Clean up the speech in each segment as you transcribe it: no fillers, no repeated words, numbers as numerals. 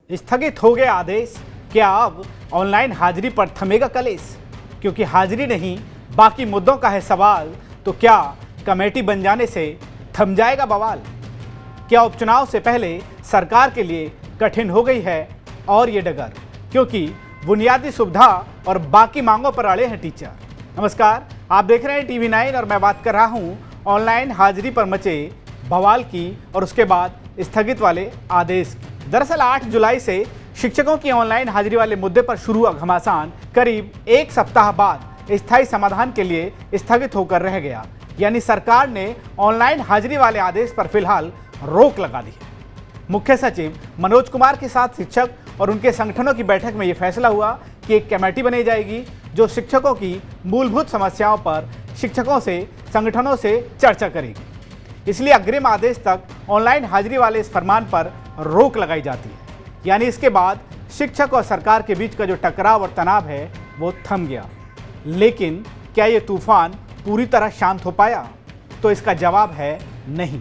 स्थगित हो गया आदेश। क्या अब ऑनलाइन हाजिरी पर थमेगा कलेश? क्योंकि हाजिरी नहीं बाकी मुद्दों का है सवाल, तो क्या कमेटी बन जाने से थम जाएगा बवाल? क्या उपचुनाव से पहले सरकार के लिए कठिन हो गई है और ये डगर, क्योंकि बुनियादी सुविधा और बाकी मांगों पर अड़े हैं टीचर। नमस्कार, आप देख रहे हैं TV9 और मैं बात कर रहा हूं ऑनलाइन हाजिरी पर मचे बवाल की और उसके बाद स्थगित वाले आदेश की। दरअसल 8 जुलाई से शिक्षकों की ऑनलाइन हाजिरी वाले मुद्दे पर शुरू हुआ घमासान करीब एक सप्ताह बाद स्थायी समाधान के लिए स्थगित होकर रह गया। यानी सरकार ने ऑनलाइन हाजिरी वाले आदेश पर फिलहाल रोक लगा दी है। मुख्य सचिव मनोज कुमार के साथ शिक्षक और उनके संगठनों की बैठक में यह फैसला हुआ कि एक कमेटी बनाई जाएगी जो शिक्षकों की मूलभूत समस्याओं पर शिक्षकों से, संगठनों से चर्चा करेगी। इसलिए अग्रिम आदेश तक ऑनलाइन हाजिरी वाले इस फरमान पर रोक लगाई जाती है। यानी इसके बाद शिक्षक और सरकार के बीच का जो टकराव और तनाव है वो थम गया। लेकिन क्या ये तूफान पूरी तरह शांत हो पाया? तो इसका जवाब है नहीं।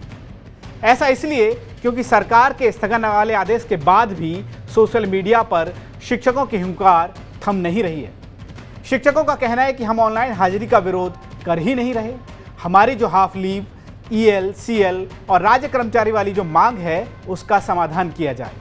ऐसा इसलिए क्योंकि सरकार के स्थगन वाले आदेश के बाद भी सोशल मीडिया पर शिक्षकों की हुंकार थम नहीं रही है। शिक्षकों का कहना है कि हम ऑनलाइन हाजिरी का विरोध कर ही नहीं रहे। हमारी जो हाफ लीव, EL, CL और राज्य कर्मचारी वाली जो मांग है उसका समाधान किया जाए।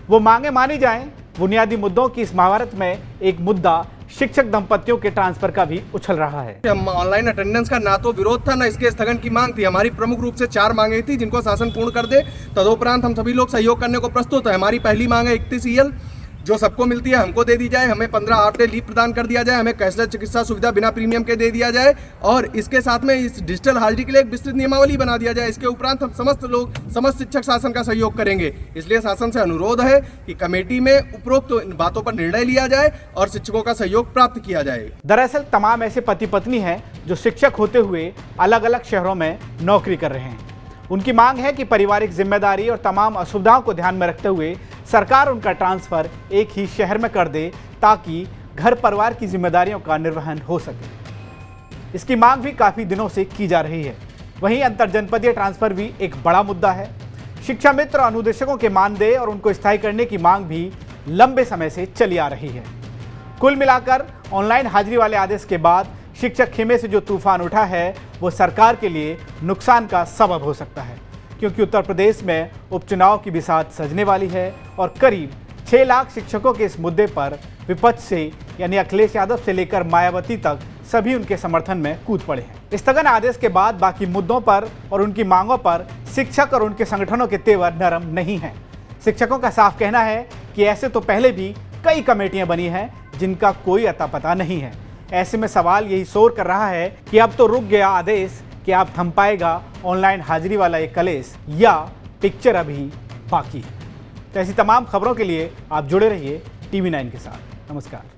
वो मांगे मानी जाएं। बुनियादी मुद्दों की इस महाभारत में एक मुद्दा शिक्षक दंपतियों के ट्रांसफर का भी उछल रहा है। हम ऑनलाइन अटेंडेंस का ना तो विरोध था ना इसके स्थगन की मांग थी। हमारी प्रमुख रूप से 4 मांगे थी जिनको शासन पूर्ण कर दे। तदोपरांत हम सभी लोग सहयोग करने को प्रस्तुत है। हमारी पहली मांग है 31 EL जो सबको मिलती है हमको दे दी जाए। हमें 15 हाफ डे लीव प्रदान कर दिया जाए। हमें कैशलेस चिकित्सा सुविधा बिना प्रीमियम के दे दिया जाए और इसके साथ में इस डिजिटल हाजिरी के लिए एक विस्तृत नियमावली बना दिया जाए। इसके उपरांत हम समस्त शिक्षक शासन का सहयोग करेंगे। इसलिए शासन से अनुरोध है कि कमेटी में उपरोक्त बातों पर निर्णय लिया जाए और शिक्षकों का सहयोग प्राप्त किया जाए। दरअसल तमाम ऐसे पति पत्नी हैं जो शिक्षक होते हुए अलग अलग शहरों में नौकरी कर रहे हैं। उनकी मांग है कि पारिवारिक जिम्मेदारी और तमाम असुविधाओं को ध्यान में रखते हुए सरकार उनका ट्रांसफ़र एक ही शहर में कर दे ताकि घर परिवार की जिम्मेदारियों का निर्वहन हो सके। इसकी मांग भी काफ़ी दिनों से की जा रही है। वहीं अंतरजनपदीय ट्रांसफ़र भी एक बड़ा मुद्दा है। शिक्षा मित्र और अनुदेशकों के मानदेय और उनको स्थायी करने की मांग भी लंबे समय से चली आ रही है। कुल मिलाकर ऑनलाइन हाजिरी वाले आदेश के बाद शिक्षक खेमे से जो तूफान उठा है वो सरकार के लिए नुकसान का सबब हो सकता है, क्योंकि उत्तर प्रदेश में उपचुनाव की बिसात सजने वाली है और करीब 6 लाख शिक्षकों के इस मुद्दे पर विपक्ष से यानी अखिलेश यादव से लेकर मायावती तक सभी उनके समर्थन में कूद पड़े हैं। स्थगन आदेश के बाद बाकी मुद्दों पर और उनकी मांगों पर शिक्षक और उनके संगठनों के तेवर नरम नहीं हैं। शिक्षकों का साफ कहना है कि ऐसे तो पहले भी कई कमेटियां बनी हैं जिनका कोई अता पता नहीं है। ऐसे में सवाल यही शोर कर रहा है कि अब तो रुक गया आदेश, कि आप थम पाएगा ऑनलाइन हाजिरी वाला एक कलेश या पिक्चर अभी बाकी है। तो ऐसी तमाम खबरों के लिए आप जुड़े रहिए TV9 के साथ। नमस्कार।